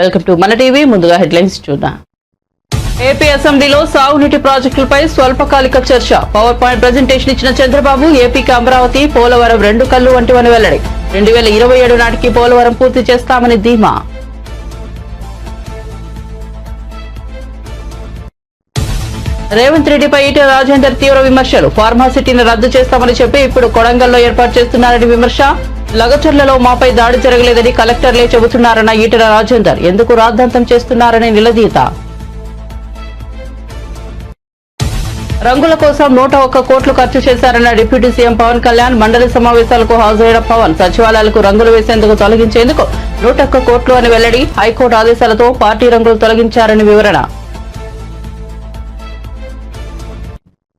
Welcome to మన TV. ముందుగా headlines చూద్దాం. ఏపీ అసెంబ్లీలో సాగునీటి ప్రాజెక్టులపై స్వల్పకాలిక చర్చ. పవర్ పాయింట్ ప్రెజెంటేషన్ ఇచ్చిన చంద్రబాబు ఏపీకి అమరావతి, పోలవరం రెండు కళ్ళు వంటివని వెల్లడి. 2027 నాటికి పోలవరం పూర్తి చేస్తామని ధీమా. రేవంత్ రెడ్డిపై ఈటెల రాజేందర్ తీవ్ర విమర్శలు. ఫార్మాసిటీని రద్దు చేస్తామని చెప్పి ఇప్పుడు కొడంగల్లో ఏర్పాటు చేస్తున్నారని విమర్శ. లగచర్లలో మాపై దాడి జరగలేదని కలెక్టర్లే చెబుతున్నారన్న ఈటెల రాజేందర్. ఎందుకు రాద్ధాంతం చేస్తున్నారని నిలదీత. రంగుల కోసం 101 కోట్లు ఖర్చు చేశారన్న డిప్యూటీ సీఎం పవన్ కళ్యాణ్. మండలి సమావేశాలకు హాజరైన పవన్ సచివాలయాలకు రంగులు వేసేందుకు తొలగించేందుకు 101 కోట్లు అని వెల్లడి. హైకోర్టు ఆదేశాలతో పార్టీ రంగులు తొలగించారని వివరణ.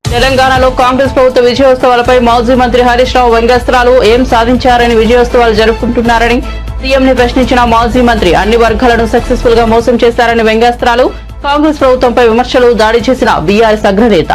తెలంగాణలో కాంగ్రెస్ ప్రభుత్వ విజయోత్సవాలపై మాజీ మంత్రి హరీష్ రావు వ్యంగ్యాస్త్రాలు. ఏం సాధించారని విజయోత్సవాలు జరుపుకుంటున్నారని సీఎంని ప్రశ్నించిన మాజీ మంత్రి. అన్ని వర్గాలను సక్సెస్ఫుల్ గా మోసం చేశారని వ్యంగ్యాస్త్రాలు. కాంగ్రెస్ ప్రభుత్వంపై విమర్శలు. దాడి చేసిన బీఆర్ఎస్ అగ్రనేత.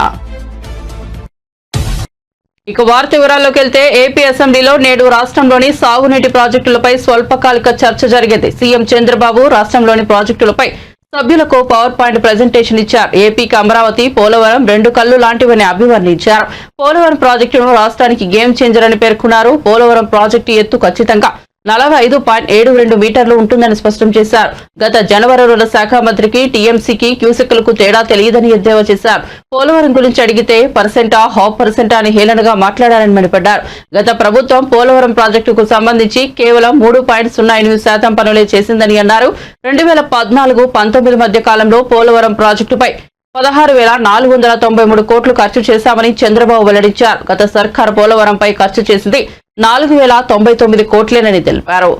ఇక వార్త వివరాల్లోకి వెళ్తే ఏపీ అసెంబ్లీలో నేడు రాష్ట్రంలోని సాగునీటి ప్రాజెక్టులపై స్వల్పకాలిక చర్చ జరిగింది. సీఎం చంద్రబాబు రాష్ట్రంలోని ప్రాజెక్టులపై సభ్యులకు పవర్ పాయింట్ ప్రెజెంటేషన్ ఇచ్చారు. ఏపీకి అమరావతి, పోలవరం రెండు కళ్ళు లాంటివని అభివర్ణించారు. పోలవరం ప్రాజెక్టును రాష్ట్రానికి గేమ్ చేంజర్ అని పేర్కొన్నారు. పోలవరం ప్రాజెక్టు ఎత్తు ఖచ్చితంగా 45.72 మీటర్లు ఉంటుందని స్పష్టం చేశారు. గత జనవరుల శాఖ మంత్రికి టీఎంసీకి క్యూసెక్లకు తేడా తెలియదని ఎద్దేవా చేశారు. పోలవరం గురించి అడిగితే పర్సెంటా, హాఫ్ పర్సెంటా అని హేళనగా మాట్లాడారని మండిపడ్డారు. గత ప్రభుత్వం పోలవరం ప్రాజెక్టుకు సంబంధించి కేవలం 3.08% పనులే చేసిందని అన్నారు. 2014-19 మధ్య కాలంలో పోలవరం ప్రాజెక్టుపై 16,493 కోట్లు ఖర్చు చేశామని చంద్రబాబు వెల్లడించారు. గత సర్కారు పోలవరంపై ఖర్చు చేసింది 4,099 కోట్లేనని తెలిపారు.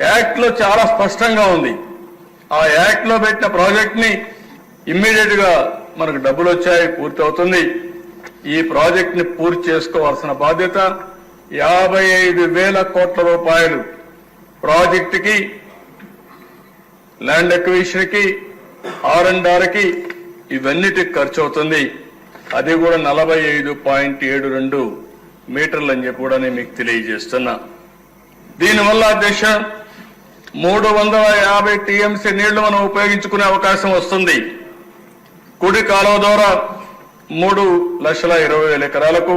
యాక్ట్ లో చాలా స్పష్టంగా ఉంది. ఆ యాక్ట్ లో పెట్టిన ప్రాజెక్ట్ ని ఇమ్మీడియట్ గా మనకు డబ్బులు వచ్చాయి, పూర్తి అవుతుంది. ఈ ప్రాజెక్ట్ ని పూర్తి చేసుకోవాల్సిన బాధ్యత 55,000 కోట్ల రూపాయలు ప్రాజెక్టుకి, ల్యాండ్ అక్విజిషన్ కి, R&R కి ఇవన్నిటికి ఖర్చు అవుతుంది. అది కూడా 45.72 మీటర్లు అని చెప్పి కూడా నేను మీకు తెలియజేస్తున్నా. దీనివల్ల దేశ 350 టీఎంసీ నీళ్లు మనం ఉపయోగించుకునే అవకాశం వస్తుంది. కుడి కాలువ ద్వారా 3,20,000 ఎకరాలకు,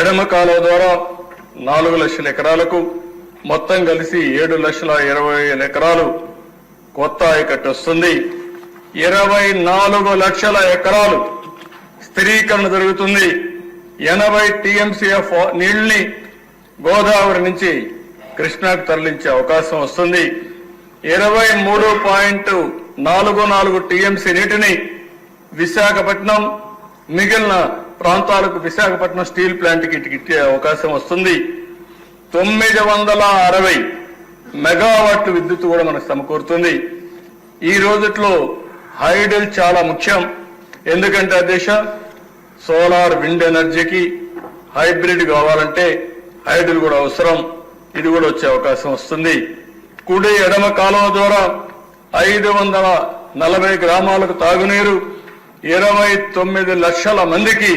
ఎడమ కాలువ ద్వారా 4,00,000 ఎకరాలకు, మొత్తం కలిసి 7,20,000 ఎకరాలు కొత్త ఆయకట్టు వస్తుంది. 24 లక్షల ఎకరాలు స్థిరీకరణ జరుగుతుంది. 80 టీఎంసీఎఫ్ నీళ్లని గోదావరి నుంచి కృష్ణాకు తరలించే అవకాశం వస్తుంది. 23.44 టీఎంసీ నీటిని విశాఖపట్నం, మిగిలిన ప్రాంతాలకు విశాఖపట్నం స్టీల్ ప్లాంట్ కి ఇచ్చే అవకాశం వస్తుంది. 960 మెగావాట్ల విద్యుత్ కూడా మనకు సమకూరుతుంది. ఈ రోజుట్లో హైడల్ చాలా ముఖ్యం. ఎందుకంటే దేశ సోలార్, విండ్ ఎనర్జీకి హైబ్రిడ్ కావాలంటే హైడల్ కూడా అవసరం. ఇది కూడా వచ్చే అవకాశం వస్తుంది. కుడి ఎడమ కాలువ ద్వారా 540 గ్రామాలకు తాగునీరు, 29 లక్షల మందికి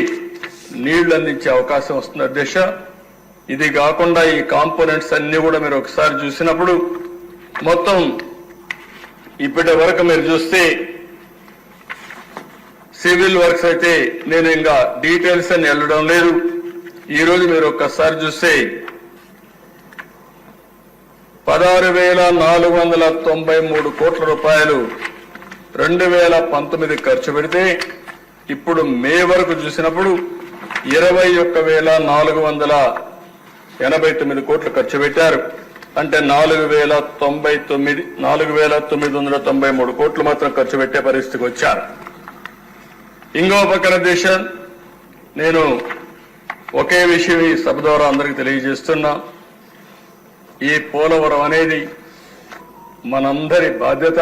నీళ్లు అందించే అవకాశం వస్తుంది అధ్యక్ష. ఇది కాకుండా ఈ కాంపోనెంట్స్ అన్ని కూడా మీరు ఒకసారి చూసినప్పుడు మొత్తం ఇప్పటి వరకు మీరు చూస్తే సివిల్ వర్క్స్ అయితే నేను ఇంకా డీటెయిల్స్ అని వెళ్ళడం లేదు. ఈ రోజు మీరు ఒక్కసారి చూస్తే 16,493 కోట్ల రూపాయలు 2019 ఖర్చు పెడితే ఇప్పుడు మే వరకు చూసినప్పుడు 21,489 కోట్లు ఖర్చు పెట్టారు. అంటే 4,993 కోట్లు మాత్రం ఖర్చు పెట్టే పరిస్థితికి వచ్చారు. ఇంకో పక్కన దేశం నేను ఒకే విషయం ఈ సభ ద్వారా అందరికీ తెలియజేస్తున్నా. ఈ పోలవరం అనేది మనందరి బాధ్యత.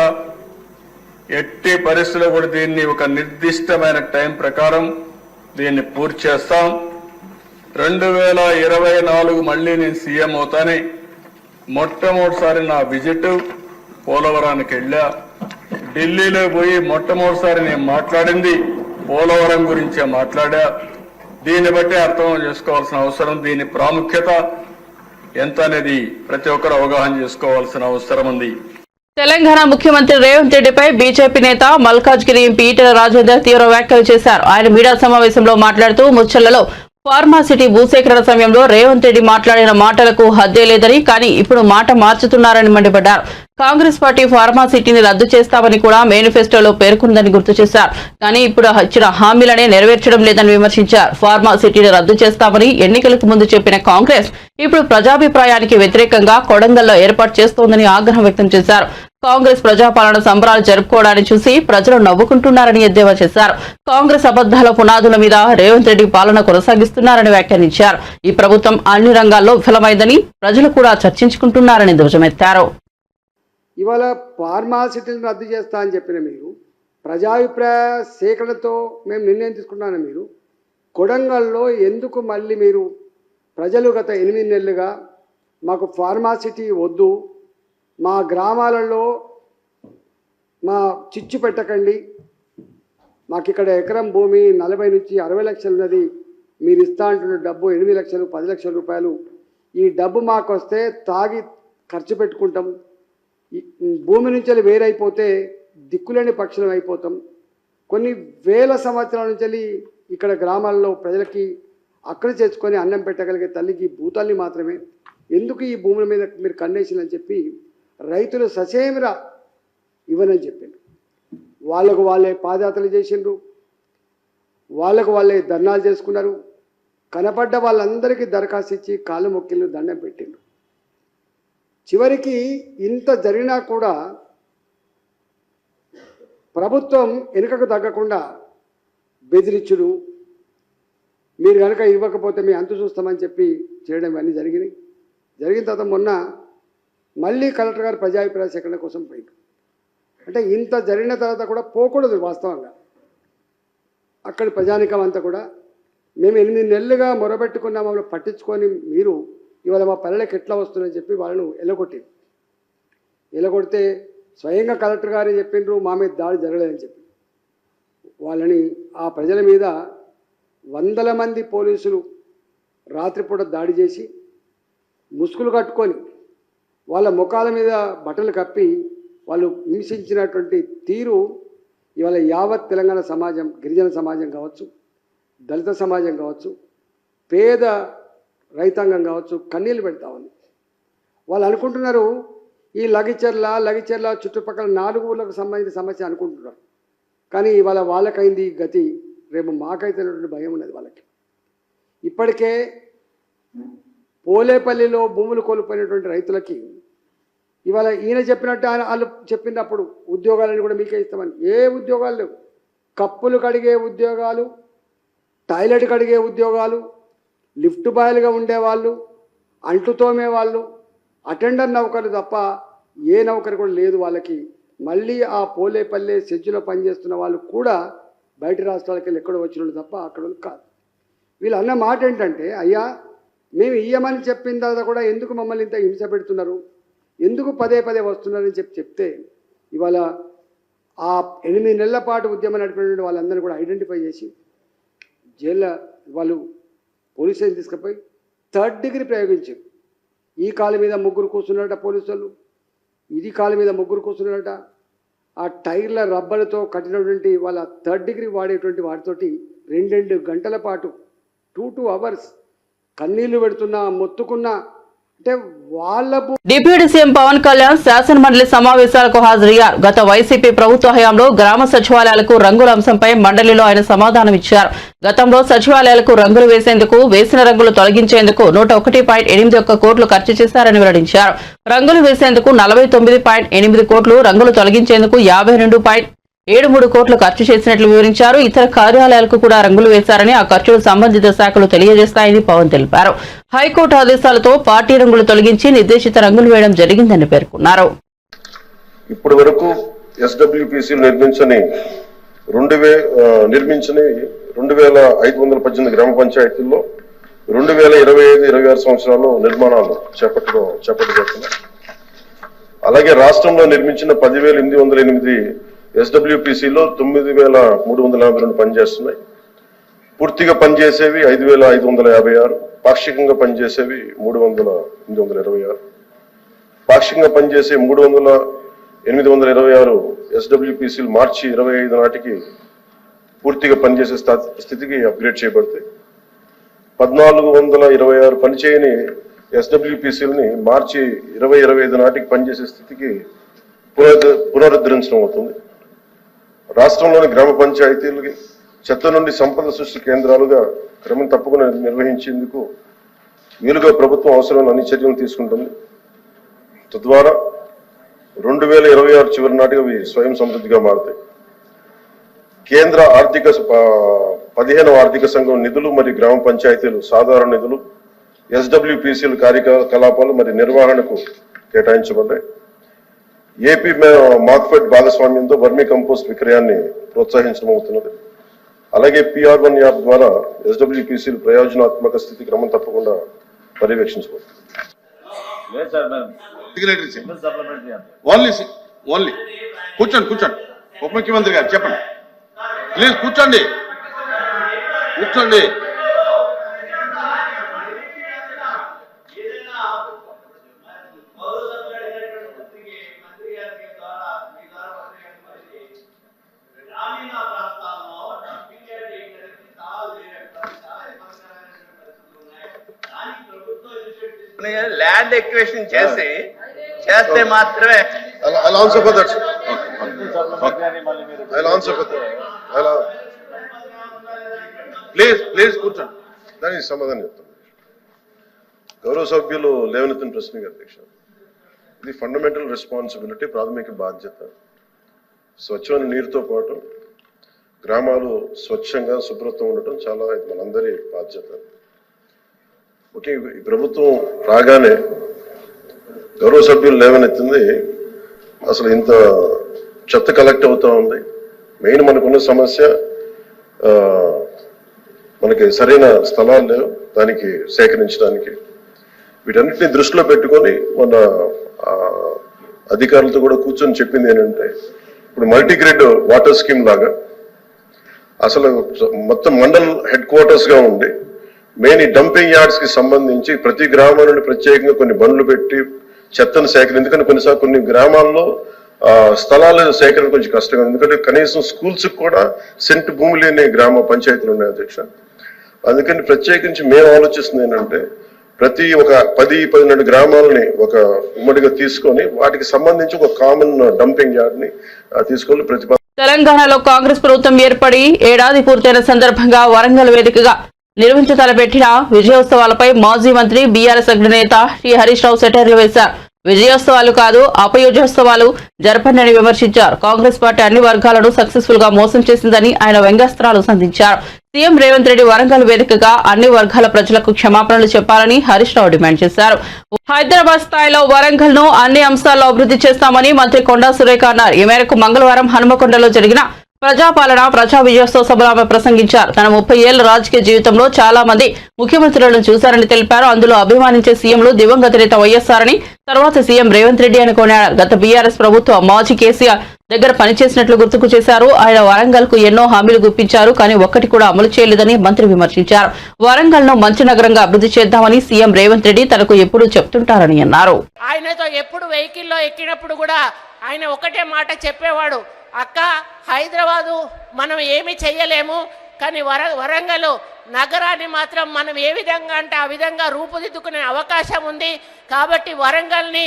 ఎట్టి పరిస్థితుల్లో కూడా దీన్ని ఒక నిర్దిష్టమైన టైం ప్రకారం దీన్ని పూర్తి చేస్తాం. 2024 మళ్లీ నేను సీఎం అవుతానే మొట్టమొదటిసారి నా విజిట్ పోలవరానికి వెళ్ళా. ఢిల్లీలో పోయి మొట్టమొదటిసారి నేను మాట్లాడింది పోలవరం గురించే మాట్లాడా. దీన్ని బట్టి అర్థం చేసుకోవాల్సిన అవసరం, దీని ప్రాముఖ్యత ఎంత అనేది ప్రతి ఒక్కరు అవగాహన చేసుకోవాల్సిన అవసరం ఉంది. తెలంగాణ ముఖ్యమంత్రి రేవంత్ రెడ్డిపై బీజేపీ నేత మల్కాజ్గిరి ఎంపీ ఈటెల రాజేందర్ తీవ్ర వ్యాఖ్యలు చేశారు. ఆయన మీడియా సమావేశంలో మాట్లాడుతూ ముచ్చర్లలో ఫార్మాసిటీ భూసేకరణ సమయంలో రేవంత్ రెడ్డి మాట్లాడిన మాటలకు హద్దే లేదని, కానీ ఇప్పుడు మాట మార్చుతున్నారని మండిపడ్డారు. కాంగ్రెస్ పార్టీ ఫార్మాసిటీని రద్దు చేస్తామని కూడా మేనిఫెస్టోలో పేర్కొందని గుర్తు చేశారు. కానీ ఇప్పుడు ఇచ్చిన హామీలనే నెరవేర్చడం లేదని విమర్శించారు. ఫార్మాసిటీని రద్దు చేస్తామని ఎన్నికలకు ముందు చెప్పిన కాంగ్రెస్ ఇప్పుడు ప్రజాభిప్రాయానికి వ్యతిరేకంగా కొడంగల్లో ఏర్పాటు చేస్తోందని ఆగ్రహం వ్యక్తం చేశారు. కాంగ్రెస్ ప్రజాపాలన సంబరాలు జరుపుకోవడాన్ని చూసి ప్రజలు నవ్వుకుంటున్నారని ఎద్దేవా చేశారు. కాంగ్రెస్ అబద్దాల పునాదుల మీద రేవంత్ రెడ్డి పాలన కొనసాగిస్తున్నారని వ్యాఖ్యానించారు. ఈ ప్రభుత్వం అన్ని రంగాల్లో విఫలమైందని ప్రజలు కూడా చర్చించుకుంటున్నారని ధ్వజమెత్తారు. ఇవాళ ఫార్మాసిటీలను రద్దు చేస్తా అని చెప్పిన మీరు, ప్రజాభిప్రాయ సేకరణతో మేము నిర్ణయం తీసుకున్నాను. మీరు కొడంగల్లో ఎందుకు మళ్ళీ మీరు ప్రజలు గత 8 నెలలుగా మాకు ఫార్మాసిటీ వద్దు, మా గ్రామాలలో మా చిచ్చు పెట్టకండి, మాకు ఇక్కడ ఎకరం భూమి 40 నుంచి 60 లక్షలు ఉన్నది, మీరు ఇస్తా అంటున్న డబ్బు 8 లక్షలు 10 లక్షల రూపాయలు, ఈ డబ్బు మాకు వస్తే తాగి ఖర్చు పెట్టుకుంటాం, భూమి నుంచి వేరైపోతే దిక్కులేని పక్షులం అయిపోతాం, కొన్ని వేల సంవత్సరాల నుంచి ఇక్కడ గ్రామాల్లో ప్రజలకి అక్కడ చేర్చుకొని అన్నం పెట్టగలిగే తల్లికి భూతాల్ని మాత్రమే, ఎందుకు ఈ భూముల మీద మీరు కన్నేసినని చెప్పి రైతులు ససేమిరా ఇవ్వనని చెప్పిండ్రు. వాళ్ళకు వాళ్ళే పాదయాత్రలు చేసిండ్రు, వాళ్ళకు వాళ్ళే ధర్నాలు చేసుకున్నారు. కనపడ్డ వాళ్ళందరికీ దరఖాస్తు ఇచ్చి కాళ్ళు మొక్కిళ్ళు దండం పెట్టిండ్రు. చివరికి ఇంత జరిగినా కూడా ప్రభుత్వం వెనుకకు తగ్గకుండా బెదిరించుడు, మీరు కనుక ఇవ్వకపోతే మీ అంతు చూస్తామని చెప్పి చేయడం ఇవన్నీ జరిగినాయి. జరిగిన తర్వాత మొన్న మళ్ళీ కలెక్టర్ గారు ప్రజాభిప్రాయ సేకరణ కోసం పోయింది. అంటే ఇంత జరిగిన తర్వాత కూడా పోకూడదు. వాస్తవంగా అక్కడి ప్రజానికం అంతా కూడా మేము 8 నెలలుగా మొరబెట్టుకున్నా మమ్మల్ని పట్టించుకొని మీరు ఇవాళ మా పల్లెలకు ఎట్లా వస్తుందని చెప్పి వాళ్ళను ఎలగొడితే స్వయంగా కలెక్టర్ గారే చెప్పిండ్రు మా మీద దాడి జరగలేదని చెప్పి. వాళ్ళని ఆ ప్రజల మీద 100 మంది పోలీసులు రాత్రిపూట దాడి చేసి ముసుగులు కట్టుకొని వాళ్ళ ముఖాల మీద బట్టలు కప్పి వాళ్ళు హింసించినటువంటి తీరు ఇవాళ యావత్ తెలంగాణ సమాజం, గిరిజన సమాజం కావచ్చు, దళిత సమాజం కావచ్చు, పేద రైతాంగం కావచ్చు కన్నీళ్ళు పెడతా ఉంది. వాళ్ళు అనుకుంటున్నారు ఈ లగిచెర్ల చుట్టుపక్కల 4 ఊర్లకు సంబంధించిన సమస్య అనుకుంటున్నారు. కానీ ఇవాళ వాళ్ళకైంది గతి, రేపు మాకైతేనటువంటి భయం ఉన్నది వాళ్ళకి. ఇప్పటికే పోలేపల్లిలో భూములు కోల్పోయినటువంటి రైతులకి ఇవాళ ఈయన చెప్పినట్టు వాళ్ళు చెప్పినప్పుడు ఉద్యోగాలను కూడా మీకే ఇస్తామని, ఏ ఉద్యోగాలు లేవు. కప్పులు కడిగే ఉద్యోగాలు, టాయిలెట్ కడిగే ఉద్యోగాలు, లిఫ్ట్ బాయ్లుగా ఉండేవాళ్ళు, అంట్లు తోమేవాళ్ళు, అటెండర్ నౌకరు తప్ప ఏ నౌకరు కూడా లేదు వాళ్ళకి. మళ్ళీ ఆ పోలేపల్లె సెజ్జులో పనిచేస్తున్న వాళ్ళు కూడా బయట రాష్ట్రాలకి వెళ్ళి ఎక్కడో వచ్చిన తప్ప అక్కడ కాదు. వీళ్ళు అన్న మాట ఏంటంటే, అయ్యా మేము ఇయ్యమని చెప్పిన తర్వాత కూడా ఎందుకు మమ్మల్ని ఇంత హింస పెడుతున్నారు, ఎందుకు పదే వస్తున్నారని చెప్తే ఇవాళ ఆ 8 నెలల పాటు ఉద్యమం నడిపినటువంటి వాళ్ళందరినీ కూడా ఐడెంటిఫై చేసి జైల్లో వాళ్ళు పోలీస్ స్టేషన్ తీసుకుపోయి 3rd డిగ్రీ ప్రయోగించారు. ఈ కాలు మీద 3 కూర్చున్నారట పోలీసు వాళ్ళు, ఇది కాలు మీద 3 కూర్చున్నారట. ఆ టైర్ల రబ్బలతో కట్టినటువంటి వాళ్ళ 3rd డిగ్రీ వాడేటువంటి వాటితోటి 2 గంటల పాటు 2 అవర్స్ కన్నీళ్లు పెడుతున్నా, మొత్తుకున్నా. అంటే వాళ్ళ డిప్యూటీ సీఎం పవన్ కళ్యాణ్ శాసన మండలి సమావేశాలకు హాజరయ్యారు. గత వైసీపీ ప్రభుత్వ హయాంలో గ్రామ సచివాలయాలకు రంగుల అంశంపై మండలిలో ఆయన సమాధానం ఇచ్చారు. గతంలో సచివాలయాలకు రంగులు వేసేందుకు, వేసిన రంగులు తొలగించేందుకు 101.81 కోట్లు ఖర్చు చేశారని వెల్లడించారు. రంగులు వేసేందుకు 49.8 కోట్లు, రంగులు తొలగించేందుకు 52.73 కోట్లు ఖర్చు చేసినట్లు వివరించారు. ఇతర కార్యాలయాలకు కూడా రంగులు వేశారని, ఆ ఖర్చులు సంబంధిత శాఖలు తెలియజేస్తాయని పవన్ తెలిపారు. హైకోర్టు ఆదేశాలతో పార్టీ రంగులు తొలగించి నిర్దేశిత రంగులు వేయడం జరిగిందని పేర్కొన్నారు. ఇప్పటి వరకు SWPC నిర్మించని 2518 గ్రామ పంచాయతీల్లో 2025-26 సంవత్సరాల్లో నిర్మాణాలు చేపట్టబడుతున్నాయి. అలాగే రాష్ట్రంలో నిర్మించిన 10,808 SWPCలో 9,342 పనిచేస్తున్నాయి. పూర్తిగా పనిచేసేవి 5,556, పాక్షికంగా పనిచేసేవి 326. పాక్షికంగా పనిచేసే 826 SWPCలు మార్చి 25 నాటికి పూర్తిగా పనిచేసే స్థితికి అప్గ్రేడ్ చేయబడతాయి. 1426 పనిచేయని SWPCలని మార్చి 2025 నాటికి పనిచేసే స్థితికి పునరుద్ధరించడం అవుతుంది. రాష్ట్రంలోని గ్రామ పంచాయతీలకి చెత్త నుండి సంపద సృష్టి కేంద్రాలుగా క్రమం తప్పకుండా నిర్వహించేందుకు వీలుగా ప్రభుత్వం అవసరమైన అన్ని చర్యలు తీసుకుంటుంది. తద్వారా 2026 చివరి నాటికి అవి స్వయం సమృద్ధిగా మారుతాయి. కేంద్ర 15వ ఆర్థిక సంఘం నిధులు మరియు గ్రామ పంచాయతీలు సాధారణ నిధులు SWPCల కార్యకలాపాలు మరియు నిర్వహణకు కేటాయించబడ్డాయి. ఏపీ మార్క్ఫెడ్ భాగస్వామ్యంతో వర్మీ కంపోస్ట్ విక్రయాన్ని ప్రోత్సహించడం అవుతున్నది. అలాగే PR1 యాప్ ద్వారా SWPCలు ప్రయోజనాత్మక స్థితి క్రమం తప్పకుండా పర్యవేక్షించబడుతుంది. ఓన్లీ కూర్చోండి ఉప ముఖ్యమంత్రి గారు చెప్పండి ప్లీజ్ కూర్చోండి. ల్యాండ్ ఎక్వేషన్ చేస్తే మాత్రమే I'll answer for that. I'll answer for that. Please కూర్చోండి. దానికి సమాధానం చెప్తాను. గౌరవ సభ్యులు లేవనెత్తిన ప్రశ్నకి అధ్యక్ష, ఇది ఫండమెంటల్ రెస్పాన్సిబిలిటీ, ప్రాథమిక బాధ్యత. స్వచ్ఛమైన నీరుతో పాటు గ్రామాలు స్వచ్ఛంగా శుభ్రత ఉండటం చాలా మనందరి బాధ్యత. ఓకే, ఈ ప్రభుత్వం రాగానే గౌరవ సభ్యులు లేవనెత్తింది అసలు ఇంత చెత్త కలెక్ట్ అవుతా ఉంది. మెయిన్ మనకున్న సమస్య మనకి సరైన స్థలాలు లేవు దానికి సేకరించడానికి. వీటన్నిటిని దృష్టిలో పెట్టుకొని మన అధికారులతో కూడా కూర్చొని చెప్పింది ఏంటంటే, ఇప్పుడు మల్టీగ్రేడ్ వాటర్ స్కీమ్ లాగా అసలు మొత్తం మండల్ హెడ్ క్వార్టర్స్ గా ఉండి మెయిన్ ఈ డంపింగ్ యార్డ్స్ కి సంబంధించి ప్రతి గ్రామం నుండి ప్రత్యేకంగా కొన్ని బండ్లు పెట్టి చెత్తను సేకరణ, ఎందుకంటే కొన్నిసార్లు కొన్ని గ్రామాల్లో స్థలాల సేకరణ కొంచెం కష్టంగా, ఎందుకంటే కనీసం స్కూల్స్ కూడా సెంటు భూమి లేని గ్రామ పంచాయతీలు ఉన్నాయి అధ్యక్ష. అందుకని ప్రత్యేకించి మేము ఆలోచిస్తుంది ఏంటంటే, ప్రతి ఒక 10-12 గ్రామాలని ఒక ఉమ్మడిగా తీసుకొని వాటికి సంబంధించి ఒక కామన్ డంపింగ్ యార్డ్ ని తీసుకొని తెలంగాణలో కాంగ్రెస్ ప్రభుత్వం ఏర్పడి ఏడాది పూర్తయిన సందర్భంగా వరంగల్ వేదికగా నిర్వహించతలపెట్టిన విజయోత్సవాలపై మాజీ మంత్రి బీఆర్ఎస్ అగ్రనేత టి హరీష్ రావు సెటైర్లు వేశారు. విజయోత్సవాలు కాదు అపయోజోత్సవాలు జరపండి విమర్శించారు. కాంగ్రెస్ పార్టీ అన్ని వర్గాలను సక్సెస్ఫుల్ గా మోసం చేసిందని ఆయన వ్యంగ్యాస్త్రాలు సంధించారు. సీఎం రేవంత్ రెడ్డి వరంగల్ వేదికగా అన్ని వర్గాల ప్రజలకు క్షమాపణలు చెప్పాలని హరీష్ రావు డిమాండ్ చేశారు. హైదరాబాద్ స్థాయిలో వరంగల్ ను అన్ని అంశాల్లో అభివృద్ధి చేస్తామని మంత్రి కొండా సురేఖ అన్నారు. ఈ మేరకు మంగళవారం హనుమకొండలో జరిగిన ప్రజాపాలన ప్రజా విజయోత్సవ సభలో ఆమె ప్రసంగించారు. తన 30 ఏళ్ల రాజకీయ జీవితంలో చాలా మంది ముఖ్యమంత్రులను చూశారని తెలిపారు. అందులో అభిమానించే సీఎంలు దివంగత నేత వైఎస్ఆర్ అని, తర్వాత సీఎం రేవంత్ రెడ్డి అని కొనియాడారు. గత బీఆర్ఎస్ ప్రభుత్వం మాజీ కేసీఆర్ దగ్గర పనిచేసినట్లు గుర్తుకు చేశారు. ఆయన వరంగల్ కు ఎన్నో హామీలు గుప్పించారు, కానీ ఒక్కటి కూడా అమలు చేయలేదని మంత్రి విమర్శించారు. వరంగల్ ను మంచి నగరంగా అభివృద్ధి చేద్దామని సీఎం రేవంత్ రెడ్డి తనకు ఎప్పుడూ చెప్తుంటారని అన్నారు. ఆయనతో ఎప్పుడు వెహికల్లో ఎక్కినప్పుడు కూడా ఆయన ఒకటే మాట చెప్పేవాడు, అక్క హైదరాబాదు మనం ఏమి చెయ్యలేము, కానీ వరంగల్ నగరాన్ని మాత్రం మనం ఏ విధంగా అంటే ఆ విధంగా రూపుదిద్దుకునే అవకాశం ఉంది. కాబట్టి వరంగల్ని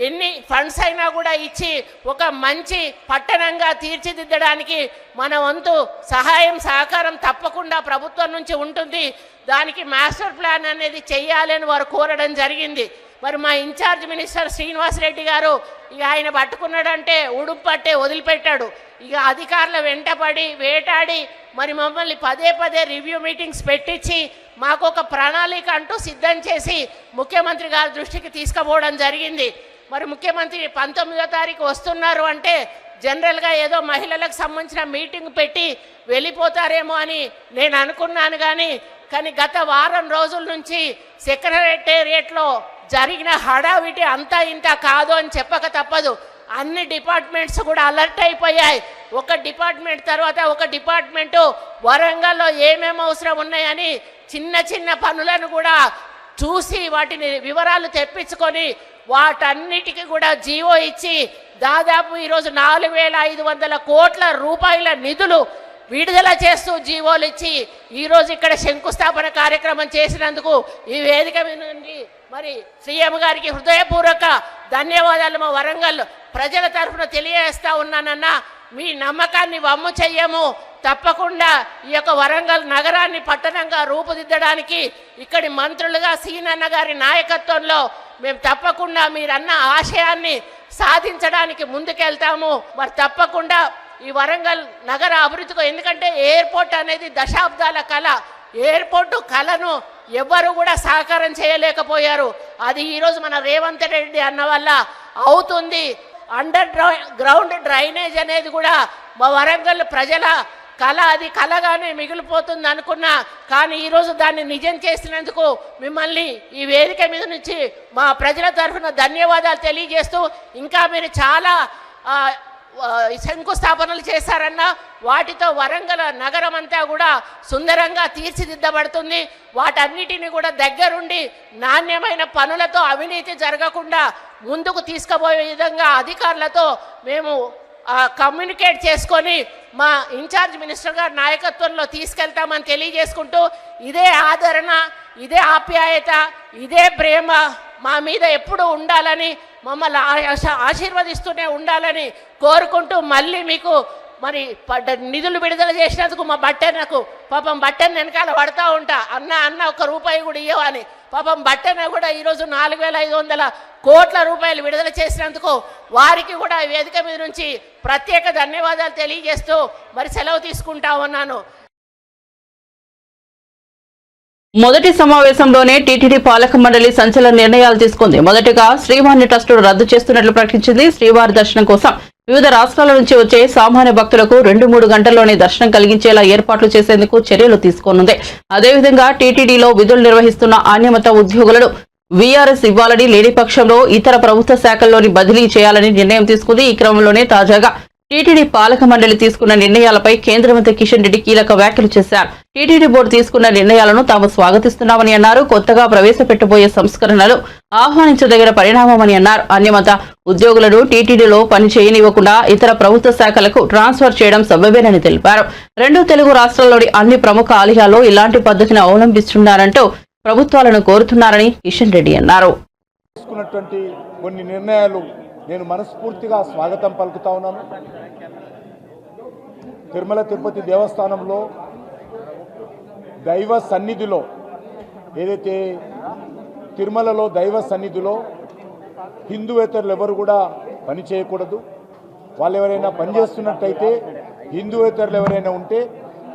ఎన్ని ఫండ్స్ అయినా కూడా ఇచ్చి ఒక మంచి పట్టణంగా తీర్చిదిద్దడానికి మన వంతు సహాయం సహకారం తప్పకుండా ప్రభుత్వం నుంచి ఉంటుంది. దానికి మాస్టర్ ప్లాన్ అనేది చెయ్యాలని వారు కోరడం జరిగింది. మరి మా ఇన్ఛార్జ్ మినిస్టర్ శ్రీనివాస్ రెడ్డి గారు ఇక ఆయన పట్టుకున్నాడంటే ఉడుపు పట్టే వదిలిపెట్టాడు. ఇక అధికారుల వెంటపడి వేటాడి మరి మమ్మల్ని పదే రివ్యూ మీటింగ్స్ పెట్టించి మాకు ఒక ప్రణాళిక అంటూ సిద్ధం చేసి ముఖ్యమంత్రి గారి దృష్టికి తీసుకుపోవడం జరిగింది. మరి ముఖ్యమంత్రి 19వ తారీఖు వస్తున్నారు అంటే జనరల్గా ఏదో మహిళలకు సంబంధించిన మీటింగ్ పెట్టి వెళ్ళిపోతారేమో అని నేను అనుకున్నాను. కానీ గత వారం రోజుల నుంచి సెక్రటేరియట్లో జరిగిన హడావిడి అంతా ఇంత కాదు అని చెప్పక తప్పదు. అన్ని డిపార్ట్మెంట్స్ కూడా అలర్ట్ అయిపోయాయి. ఒక డిపార్ట్మెంట్ తర్వాత ఒక డిపార్ట్మెంటు వరంగల్లో ఏమేమి అవసరం ఉన్నాయని చిన్న పనులను కూడా చూసి వాటిని వివరాలు తెప్పించుకొని వాటన్నిటికీ కూడా జీవో ఇచ్చి దాదాపు ఈరోజు 4,500 కోట్ల రూపాయల నిధులు విడుదల చేస్తూ జీవోలు ఇచ్చి ఈరోజు ఇక్కడ శంకుస్థాపన కార్యక్రమం చేసినందుకు ఈ వేదిక మీద నుండి మరి సీఎం గారికి హృదయపూర్వక ధన్యవాదాలు మా వరంగల్ ప్రజల తరఫున తెలియజేస్తా ఉన్నానన్నా. మీ నమ్మకాన్ని వమ్ము చెయ్యము. తప్పకుండా ఈ యొక్క వరంగల్ నగరాన్ని పట్టణంగా రూపుదిద్దడానికి ఇక్కడి మంత్రులుగా సీనన్న గారి నాయకత్వంలో మేము తప్పకుండా మీరన్న ఆశయాన్ని సాధించడానికి ముందుకెళ్తాము. మరి తప్పకుండా ఈ వరంగల్ నగర అభివృద్ధికి, ఎందుకంటే ఎయిర్పోర్ట్ అనేది దశాబ్దాల కళ. ఎయిర్పోర్టు కళను ఎవ్వరు కూడా సహకారం చేయలేకపోయారు. అది ఈరోజు మన రేవంత్ రెడ్డి అన్న వల్ల అవుతుంది. అండర్ గ్రౌండ్ డ్రైనేజ్ అనేది కూడా మా వరంగల్ ప్రజల కళ, అది కళగానే మిగిలిపోతుంది అనుకున్నా. కానీ ఈరోజు దాన్ని నిజం చేసినందుకు మిమ్మల్ని ఈ వేదిక మీద నుంచి మా ప్రజల తరఫున ధన్యవాదాలు తెలియజేస్తూ, ఇంకా మీరు చాలా శంకుస్థాపనలు చేశారన్న వాటితో వరంగల్ నగరం అంతా కూడా సుందరంగా తీర్చిదిద్దబడుతుంది. వాటన్నిటిని కూడా దగ్గరుండి నాణ్యమైన పనులతో అవినీతి జరగకుండా ముందుకు తీసుకుపోయే విధంగా అధికారులతో మేము కమ్యూనికేట్ చేసుకొని మా ఇన్ఛార్జ్ మినిస్టర్ గారి నాయకత్వంలో తీసుకెళ్తామని తెలియజేసుకుంటూ, ఇదే ఆదరణ, ఇదే ఆప్యాయత, ఇదే ప్రేమ మా మీద ఎప్పుడు ఉండాలని, మమ్మల్ని ఆశీర్వదిస్తూనే ఉండాలని కోరుకుంటూ, మళ్ళీ మీకు మరి నిధులు విడుదల చేసినందుకు మా బట్టెనకు పాపం బట్టెన వెనకాల పడతా ఉంటా, అన్న ఒక్క రూపాయి కూడా ఇవ్వని. పాపం బట్టెన కూడా ఈరోజు 4,500 కోట్ల రూపాయలు విడుదల చేసినందుకు వారికి కూడా వేదిక మీద నుంచి ప్రత్యేక ధన్యవాదాలు తెలియజేస్తూ మరి సెలవు తీసుకుంటా ఉన్నాను. మొదటి సమావేశంలోనే టీటీడీ పాలక మండలి సంచలన నిర్ణయాలు తీసుకుంది. మొదటిగా శ్రీవారిని ట్రస్టును రద్దు చేస్తున్నట్లు ప్రకటించింది. శ్రీవారి దర్శనం కోసం వివిధ రాష్ట్రాల నుంచి వచ్చే సామాన్య భక్తులకు 2-3 గంటల్లోనే దర్శనం కలిగించేలా ఏర్పాట్లు చేసేందుకు చర్యలు తీసుకోనుంది. అదేవిధంగా టీటీడీలో విధులు నిర్వహిస్తున్న అనియమిత ఉద్యోగులను వీఆర్ఎస్ ఇవ్వాలని, లేని పక్షంలో ఇతర ప్రభుత్వ శాఖల్లోని బదిలీ చేయాలని నిర్ణయం తీసుకుంది. ఈ క్రమంలోనే తాజాగా టీటీడీ పాలక మండలి తీసుకున్న నిర్ణయాలపై కేంద్ర మంత్రి కిషన్ రెడ్డి కీలక వ్యాఖ్యలు చేశారు. టీటీడీ బోర్డు తీసుకున్న నిర్ణయాలను తాము స్వాగతిస్తున్నామని అన్నారు. కొత్తగా ప్రవేశపెట్టబోయే సంస్కరణలు ఆహ్వానించదగిన పరిణామమని అన్నారు. అన్యమత ఉద్యోగులను టీటీడీలో పని చేయనివ్వకుండా ఇతర ప్రభుత్వ శాఖలకు ట్రాన్స్ఫర్ చేయడం సబబేనని తెలిపారు. 2 తెలుగు రాష్ట్రాల్లోని అన్ని ప్రముఖ ఆలయాల్లో ఇలాంటి పద్ధతిని అవలంబిస్తున్నారంటూ ప్రభుత్వాలను కోరుతున్నారని కిషన్ రెడ్డి అన్నారు. తీసుకున్నటువంటి కొన్ని నిర్ణయాలు నేను మనస్ఫూర్తిగా స్వాగతం పలుకుతా ఉన్నాను. తిరుమల తిరుపతి దేవస్థానంలో దైవ సన్నిధిలో, ఏదైతే తిరుమలలో దైవ సన్నిధిలో హిందూయేతరులు ఎవరు కూడా పని చేయకూడదు. వాళ్ళు ఎవరైనా పనిచేస్తున్నట్టయితే, హిందూయేతరులు ఎవరైనా ఉంటే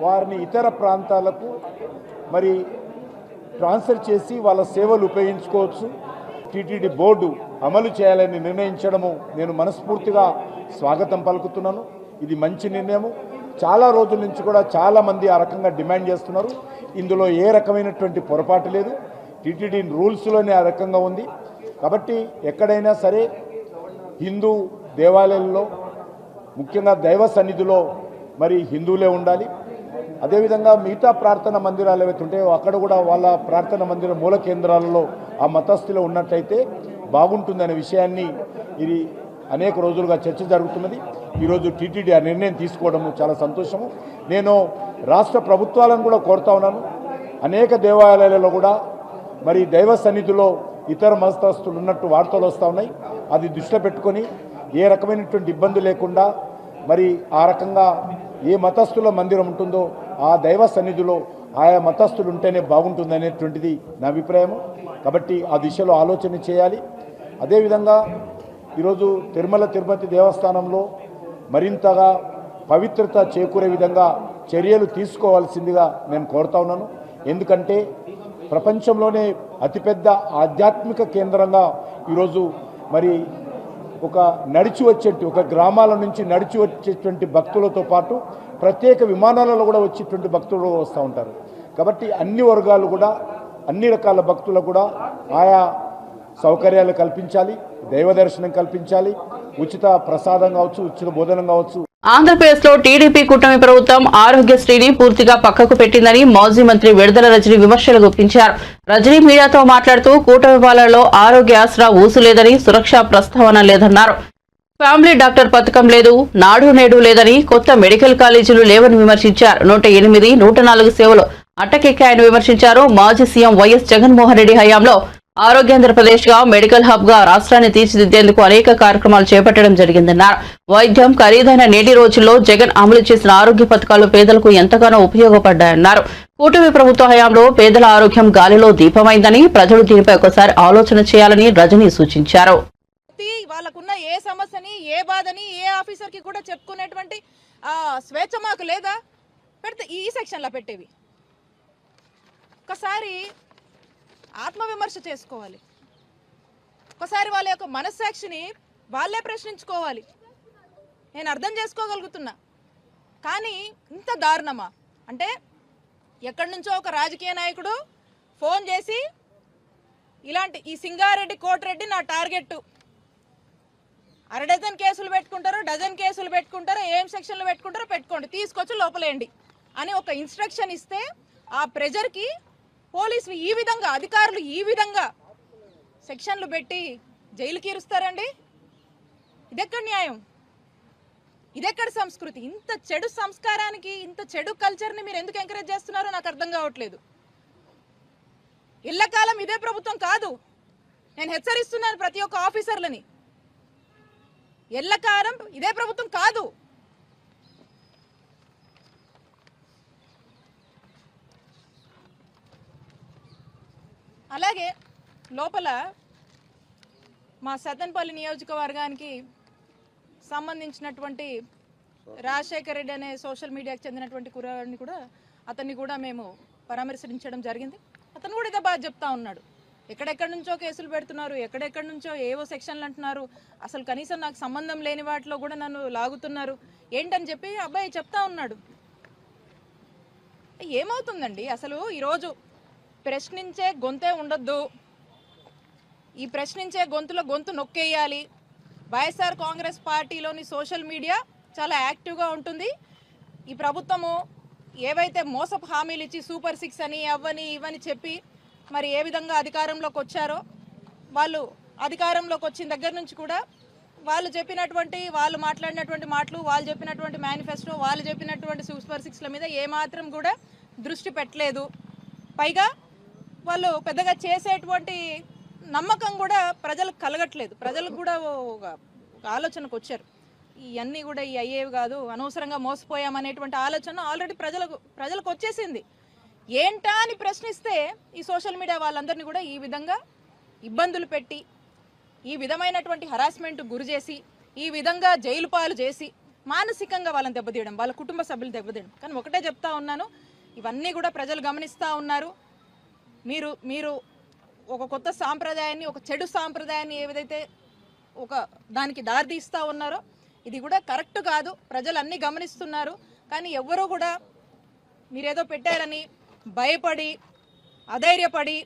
వారిని ఇతర ప్రాంతాలకు మరి ట్రాన్స్ఫర్ చేసి వాళ్ళ సేవలు ఉపయోగించుకోవచ్చు. టీటీడీ బోర్డు అమలు చేయాలని నిర్ణయించడము నేను మనస్ఫూర్తిగా స్వాగతం పలుకుతున్నాను. ఇది మంచి నిర్ణయము. చాలా రోజుల నుంచి కూడా చాలామంది ఆ రకంగా డిమాండ్ చేస్తున్నారు. ఇందులో ఏ రకమైనటువంటి పొరపాటు లేదు. టీటీడీ రూల్స్లోనే ఆ రకంగా ఉంది. కాబట్టి ఎక్కడైనా సరే హిందూ దేవాలయాల్లో, ముఖ్యంగా దైవ సన్నిధిలో మరి హిందువులే ఉండాలి. అదేవిధంగా మిగతా ప్రార్థన మందిరాలు ఏవైతే ఉంటాయో అక్కడ కూడా వాళ్ళ ప్రార్థన మందిర మూల కేంద్రాలలో ఆ మతస్థులు ఉన్నట్టయితే బాగుంటుందనే విషయాన్ని ఇది అనేక రోజులుగా చర్చ జరుగుతున్నది. ఈరోజు టీటీడీ ఆ నిర్ణయం తీసుకోవడం చాలా సంతోషము. నేను రాష్ట్ర ప్రభుత్వాలను కూడా కోరుతా ఉన్నాను. అనేక దేవాలయాలలో కూడా మరి దైవ సన్నిధిలో ఇతర మతస్థులు ఉన్నట్టు వార్తలు వస్తూ ఉన్నాయి. అది దృష్టిలో పెట్టుకొని ఏ రకమైనటువంటి ఇబ్బంది లేకుండా మరి ఆ రకంగా ఏ మతస్థుల మందిరం ఉంటుందో ఆ దైవ సన్నిధిలో ఆయా మతస్థులు ఉంటేనే బాగుంటుంది అనేటువంటిది నా అభిప్రాయము. కాబట్టి ఆ దిశలో ఆలోచన చేయాలి. అదేవిధంగా ఈరోజు తిరుమల తిరుపతి దేవస్థానంలో మరింతగా పవిత్రత చేకూరే విధంగా చర్యలు తీసుకోవాల్సిందిగా నేను కోరుతా ఉన్నాను. ఎందుకంటే ప్రపంచంలోనే అతిపెద్ద ఆధ్యాత్మిక కేంద్రంగా ఈరోజు మరి ఒక నడిచి వచ్చేటువంటి, ఒక గ్రామాల నుంచి నడిచి వచ్చేటువంటి భక్తులతో పాటు ప్రత్యేక విమానాలలో కూడా వచ్చేటువంటి భక్తులు వస్తూ ఉంటారు. కాబట్టి అన్ని వర్గాలు కూడా, అన్ని రకాల భక్తులకు కూడా ఆయా సౌకర్యాలు కల్పించాలి, దైవ దర్శనం కల్పించాలి, ఉచిత ప్రసాదం కావచ్చు, ఉచిత భోజనం కావచ్చు. ఆంధ్రప్రదేశ్ లో టీడీపీ కూటమి ప్రభుత్వం ఆరోగ్యశ్రీని పూర్తిగా పక్కకు పెట్టిందని మాజీ మంత్రి విడుదల రజనీ విమర్శలు గుప్పించారు. రజనీ మీడియాతో మాట్లాడుతూ కూటమి పాలనలో ఆరోగ్య ఆసరా ఊసులేదని, సురక్ష ప్రస్తావన లేదన్నారు. ఫ్యామిలీ డాక్టర్ పథకం లేదు, నాడు నేడు లేదని, కొత్త మెడికల్ కాలేజీలు లేవని విమర్శించారు. 108, 104 సేవలు అట్టకెక్కాయని విమర్శించారు. మాజీ సీఎం వైఎస్ జగన్మోహన్ రెడ్డి హయాంలో ఆరోగ్యాంధ్రప్రదేశ్ గా మెడికల్ హబ్ గా రాష్ట్రాన్ని తీర్చిదిద్దేందుకు అనేక కార్యక్రమాలు చేపట్టడం జరిగిందన్నారు. వైద్యం ఖరీదైన నేటి రోజుల్లో జగన్ అమలు చేసిన ఆరోగ్య పథకాలు పేదలకు ఎంతగానో ఉపయోగపడ్డాయన్నారు. కూటమి ప్రభుత్వ హయాంలో పేదల ఆరోగ్యం గాలిలో దీపమైందని, ప్రజలు దీనిపై ఒకసారి ఆలోచన చేయాలని రజనీ సూచించారు. వాళ్ళకున్న ఏ సమస్యని, ఏ బాధని ఏ ఆఫీసర్ కి కూడా చెప్పుకునేటువంటి స్వేచ్ఛ మాకు లేదా? పెడితే ఈ సెక్షన్ లో పెట్టేవి. ఒకసారి ఆత్మవిమర్శ చేసుకోవాలి. ఒకసారి వాళ్ళ యొక్క మనస్సాక్షిని వాళ్ళే ప్రశ్నించుకోవాలి. నేను అర్థం చేసుకోగలుగుతున్నా, కానీ ఇంత దారుణమా? అంటే ఎక్కడి నుంచో ఒక రాజకీయ నాయకుడు ఫోన్ చేసి ఇలాంటి ఈ సింగారెడ్డి కోటిరెడ్డి నా టార్గెట్, అర డజన్ కేసులు పెట్టుకుంటారో, డజన్ కేసులు పెట్టుకుంటారో, ఏం సెక్షన్లు పెట్టుకుంటారో పెట్టుకోండి, తీసుకొచ్చి లోపలేయండి అని ఒక ఇన్స్ట్రక్షన్ ఇస్తే ఆ ప్రెజర్కి పోలీసులు ఈ విధంగా, అధికారులు ఈ విధంగా సెక్షన్లు పెట్టి జైలుకి ఇరుస్తారండి? ఇదెక్కడ న్యాయం? ఇదెక్కడ సంస్కృతి? ఇంత చెడు సంస్కారానికి, ఇంత చెడు కల్చర్ని మీరు ఎందుకు ఎంకరేజ్ చేస్తున్నారో నాకు అర్థం కావట్లేదు. ఇళ్లకాలం ఇదే ప్రభుత్వం కాదు. నేను హెచ్చరిస్తున్నాను ప్రతి ఒక్క ఆఫీసర్లని, ఎల్లకాలం ఇదే ప్రభుత్వం కాదు. అలాగే లోపల మా సత్తెనపల్లి నియోజకవర్గానికి సంబంధించినటువంటి రాజశేఖర్ రెడ్డి అనే సోషల్ మీడియాకి చెందినటువంటి కుర్రాడిని కూడా, అతన్ని కూడా మేము పరామర్శించడం జరిగింది. అతను కూడా ఇదే బాధ చెప్తా ఉన్నాడు. ఎక్కడెక్కడి నుంచో కేసులు పెడుతున్నారు, ఎక్కడెక్కడి నుంచో ఏవో సెక్షన్లు అంటున్నారు, అసలు కనీసం నాకు సంబంధం లేని వాటిలో కూడా నన్ను లాగుతున్నారు ఏంటని చెప్పి అబ్బాయి చెప్తా ఉన్నాడు. ఏమవుతుందండి అసలు? ఈరోజు ప్రశ్నించే గొంతే ఉండొద్దు, ఈ ప్రశ్నించే గొంతులో గొంతు నొక్కేయాలి. వైఎస్ఆర్ కాంగ్రెస్ పార్టీలోని సోషల్ మీడియా చాలా యాక్టివ్గా ఉంటుంది. ఈ ప్రభుత్వము ఏవైతే మోసపు హామీలు ఇచ్చి సూపర్ 6 అని అవని ఇవని చెప్పి మరి ఏ విధంగా అధికారంలోకి వచ్చారో, వాళ్ళు అధికారంలోకి వచ్చిన దగ్గర నుంచి కూడా వాళ్ళు చెప్పినటువంటి, వాళ్ళు మాట్లాడినటువంటి మాటలు, వాళ్ళు చెప్పినటువంటి మేనిఫెస్టో, వాళ్ళు చెప్పినటువంటి సూపర్ 6ల మీద ఏమాత్రం కూడా దృష్టి పెట్టలేదు. పైగా వాళ్ళు పెద్దగా చేసేటువంటి నమ్మకం కూడా ప్రజలకు కలగట్లేదు. ప్రజలకు కూడా ఒక ఆలోచనకు వచ్చారు, ఇవన్నీ కూడా ఈ అయ్యేవి కాదు, అనవసరంగా మోసపోయామనేటువంటి ఆలోచన ఆల్రెడీ ప్రజలకు వచ్చేసింది. ఏంటా అని ప్రశ్నిస్తే ఈ సోషల్ మీడియా వాళ్ళందరినీ కూడా ఈ విధంగా ఇబ్బందులు పెట్టి, ఈ విధమైనటువంటి హరాస్మెంట్ గురి చేసి, ఈ విధంగా జైలు పాలు చేసి మానసికంగా వాళ్ళని దెబ్బతీయడం, వాళ్ళ కుటుంబ సభ్యులు దెబ్బతీయడం. కానీ ఒకటే చెప్తా ఉన్నాను, ఇవన్నీ కూడా ప్రజలు గమనిస్తూ ఉన్నారు. మీరు ఒక కొత్త సాంప్రదాయాన్ని, ఒక చెడు సాంప్రదాయాన్ని ఏదైతే ఒక దానికి దారితీస్తూ ఉన్నారో ఇది కూడా కరెక్ట్ కాదు. ప్రజలు అన్నీ గమనిస్తున్నారు. కానీ ఎవ్వరూ కూడా మీరేదో పెట్టారని భయపడి, అధైర్యపడి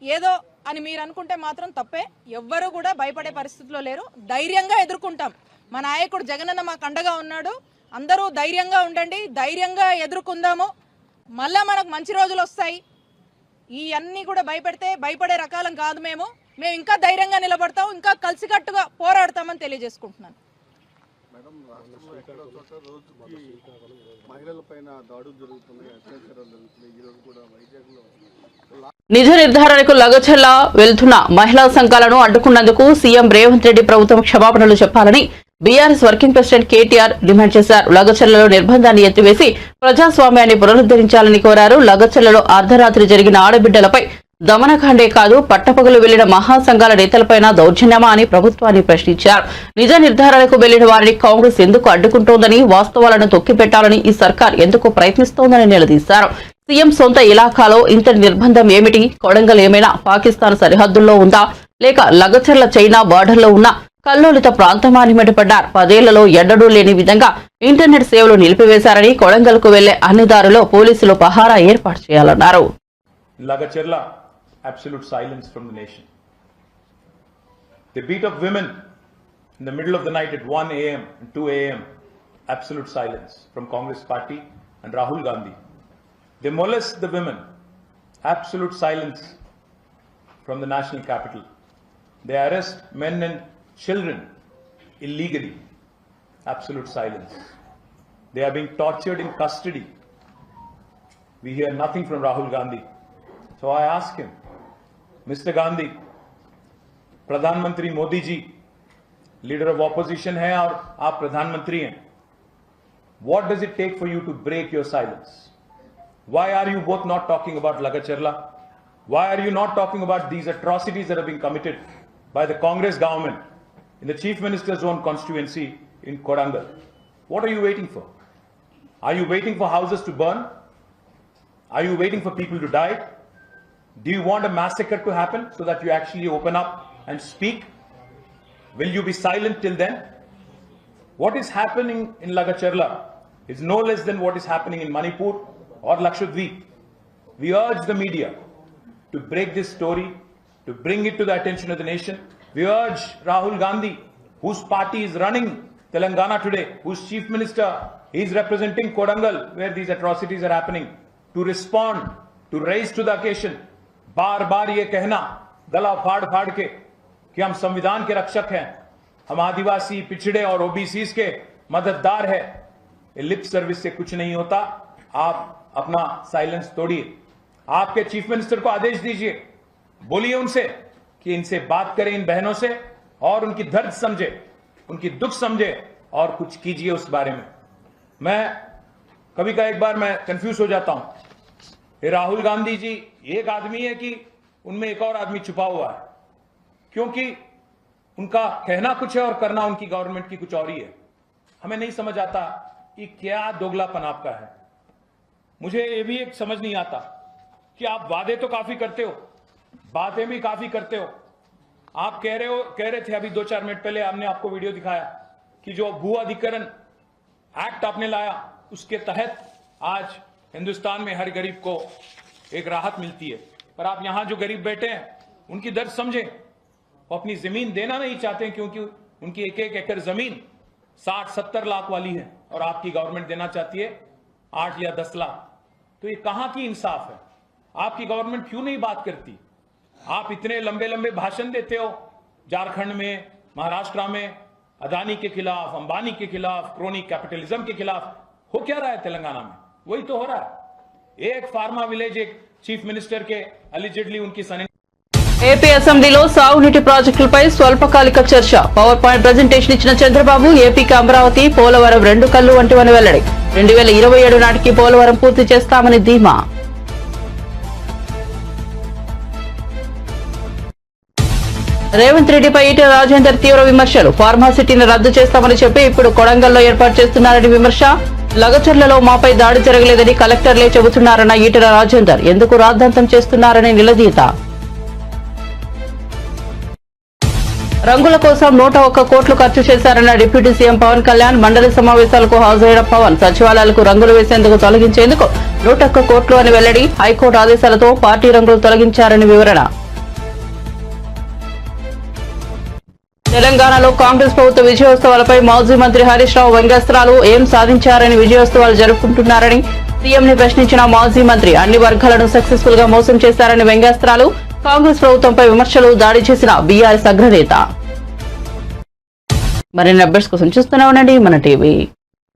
ఏదో అని మీరు అనుకుంటే మాత్రం తప్పే. ఎవ్వరూ కూడా భయపడే పరిస్థితిలో లేరు. ధైర్యంగా ఎదుర్కొంటాం. మా నాయకుడు జగనన్న మాకు అండగా ఉన్నాడు. అందరూ ధైర్యంగా ఉండండి, ధైర్యంగా ఎదుర్కొందాము. మళ్ళా మనకు మంచి రోజులు వస్తాయి. ఈ అన్నీ కూడా భయపడే రకాలం కాదు. మేము ఇంకా ధైర్యంగా నిలబడతాం, ఇంకా కలిసికట్టుగా పోరాడతామని తెలియజేసుకుంటున్నాను. నిజ నిర్ధారణకు లగచర్ల వెళ్తున్న మహిళా సంఘాలను అడ్డుకున్నందుకు సీఎం రేవంత్ రెడ్డి ప్రభుత్వం క్షమాపణలు చెప్పాలని BRS working president KTR demand చేశారు. లగచర్లలో నిర్బంధాన్ని ఎత్తివేసి ప్రజాస్వామ్యాన్ని పునరుద్ధరించాలని కోరారు. లగచర్లలో అర్ధరాత్రి జరిగిన ఆడబిడ్డలపై దమనకాండే కాదు, పట్టపగలు వెళ్లిన మహాసంఘాల నేతలపైన దౌర్జన్యమా అని ప్రభుత్వాన్ని ప్రశ్నించారు. నిజ నిర్ధారణకు వెళ్లిన వారిని కాంగ్రెస్ ఎందుకు అడ్డుకుంటోందని, వాస్తవాలను తొక్కిపెట్టాలని ఈ సర్కార్ ఎందుకు ప్రయత్నిస్తోందని నిలదీశారు. సీఎం సొంత ఇలాఖాలో ఇంతటి నిర్బంధం ఏమిటి? కొడంగల్ ఏమైనా పాకిస్తాన్ సరిహద్దుల్లో ఉందా, లేక లగచర్ల చైనా బార్డర్లో ఉన్న కల్లోలిత ప్రాంతమా అని మండిపడ్డారు. 10 ఏళ్లలో ఎన్నడూ లేని విధంగా ఇంటర్నెట్ సేవలు నిలిపివేశారని, కొడంగల్కు వెళ్లే అన్ని దారుల్లో పోలీసులు పహారా ఏర్పాటు చేయాలన్నారు. Lagacherla, absolute silence from the nation. They beat up women in the middle of the night at 1 a.m. and 2 a.m. Absolute silence from Congress Party and Rahul Gandhi. They molest the women. Absolute silence from the national capital. They arrest men and children illegally. Absolute silence. They are being tortured in custody. We hear nothing from Rahul Gandhi. So I ask him, Mr. Gandhi, Pradhan Mantri Modi ji, leader of opposition hai aur aap Pradhan Mantri hain. What does it take for you to break your silence? Why are you both not talking about Lagacharla? Why are you not talking about these atrocities that are being committed by the Congress government in the Chief Minister's own constituency in Kodangal? What are you waiting for? Are you waiting for houses to burn? Are you waiting for people to die? Do you want a massacre to happen so that you actually open up and speak? Will you be silent till then? What is happening in Lagacharla is no less than what is happening in Manipur or Lakshadweep. We urge the media to break this story, to bring it to the attention of the nation. We urge Rahul Gandhi, whose party is running Telangana today, whose chief minister is representing Kodangal, where these atrocities are happening, to respond, to rise to the occasion. बार बार ये कहना गला फाड़ फाड़ के कि हम संविधान के रक्षक हैं, हम आदिवासी पिछड़े और ओबीसीज के मददगार है, लिप सर्विस से कुछ नहीं होता। आप अपना साइलेंस तोड़िए, आपके चीफ मिनिस्टर को आदेश दीजिए, बोलिए उनसे कि इनसे बात करें, इन बहनों से, और उनकी दर्द समझे, उनकी दुख समझे और कुछ कीजिए उस बारे में। मैं कभी का एक बार मैं कंफ्यूज हो जाता हूं, ये राहुल गांधी जी एक आदमी है कि उनमें एक और आदमी छुपा हुआ है, क्योंकि उनका कहना कुछ है और करना उनकी गवर्नमेंट की कुछ और ही है। हमें नहीं समझ आता कि क्या दोगलापन आपका है। मुझे ये भी एक समझ नहीं आता कि आप वादे तो काफी करते हो, बातें भी काफी करते हो। आप कह रहे थे अभी 2-4 मिनट पहले, हमने आपको वीडियो दिखाया कि जो भू अधिग्रहण एक्ट आपने लाया, उसके तहत आज हिंदुस्तान में हर गरीब को एक राहत मिलती है। पर आप यहां जो गरीब बैठे हैं उनकी दर्द समझें। वो अपनी जमीन देना नहीं चाहते क्योंकि उनकी एक एकड़ जमीन 60-70 लाख वाली है और आपकी गवर्नमेंट देना चाहती है 8 या 10 लाख। तो ये कहां की इंसाफ है? आपकी गवर्नमेंट क्यों नहीं बात करती? आप इतने लंबे लंबे भाषण देते हो, झारखंड में, महाराष्ट्र में अदानी के खिलाफ, अंबानी के खिलाफ, क्रोनी कैपिटलिज्म के खिलाफ। हो क्या रहा है तेलंगाना में? वही तो हो रहा है। एक फार्मा विलेज, एक चीफ मिनिस्टर के अलिजेडली उनकी सनी। ఏపీ అసెంబ్లీలో సాగునీటి ప్రాజెక్టులపై స్వల్పకాలిక చర్చ. పవర్ పాయింట్ ప్రెజెంటేషన్ ఇచ్చిన చంద్రబాబు ఏపీకి అమరావతి, పోలవరం 2 కళ్ళు వంటివని వెల్లడి. 2027 నాటికి పోలవరం పూర్తి చేస్తామని ధీమా. రేవంత్ రెడ్డిపై ఈటెల రాజేందర్ తీవ్ర విమర్శలు. ఫార్మాసిటీని రద్దు చేస్తామని చెప్పి ఇప్పుడు కొడంగల్లో ఏర్పాటు చేస్తున్నారని విమర్శ. లగచర్లలో మాపై దాడి జరగలేదని కలెక్టర్లే చెబుతున్నారన్న ఈటెల రాజేందర్ ఎందుకు రాద్ధాంతం చేస్తున్నారని నిలదీత. రంగుల కోసం 101 కోట్లు ఖర్చు చేశారన్న డిప్యూటీ సీఎం పవన్ కళ్యాణ్. మండలి సమావేశాలకు హాజరైన పవన్ సచివాలయాలకు రంగులు వేసేందుకు తొలగించేందుకు 101 కోట్లు అని వెల్లడి. హైకోర్టు ఆదేశాలతో పార్టీ రంగులు తొలగించారని వివరణ. తెలంగాణలో కాంగ్రెస్ ప్రభుత్వ విజయోత్సవాలపై మాజీ మంత్రి హరీష్ రావు వ్యంగ్యాస్త్రాలు. ఏం సాధించారని విజయోత్సవాలు జరుపుకుంటున్నారని సీఎంని ప్రశ్నించిన మాజీ మంత్రి. అన్ని వర్గాలను సక్సెస్ఫుల్ గా మోసం చేశారని వ్యంగ్యాస్త్రాలు. కాంగ్రెస్ ప్రభుత్వంపై విమర్శలు, దాడి చేసిన బీఆర్ఎస్ అగ్రనేత. మరిన్ని అప్డేట్స్ కోసం చూస్తూనే ఉండండి మన టీవీ.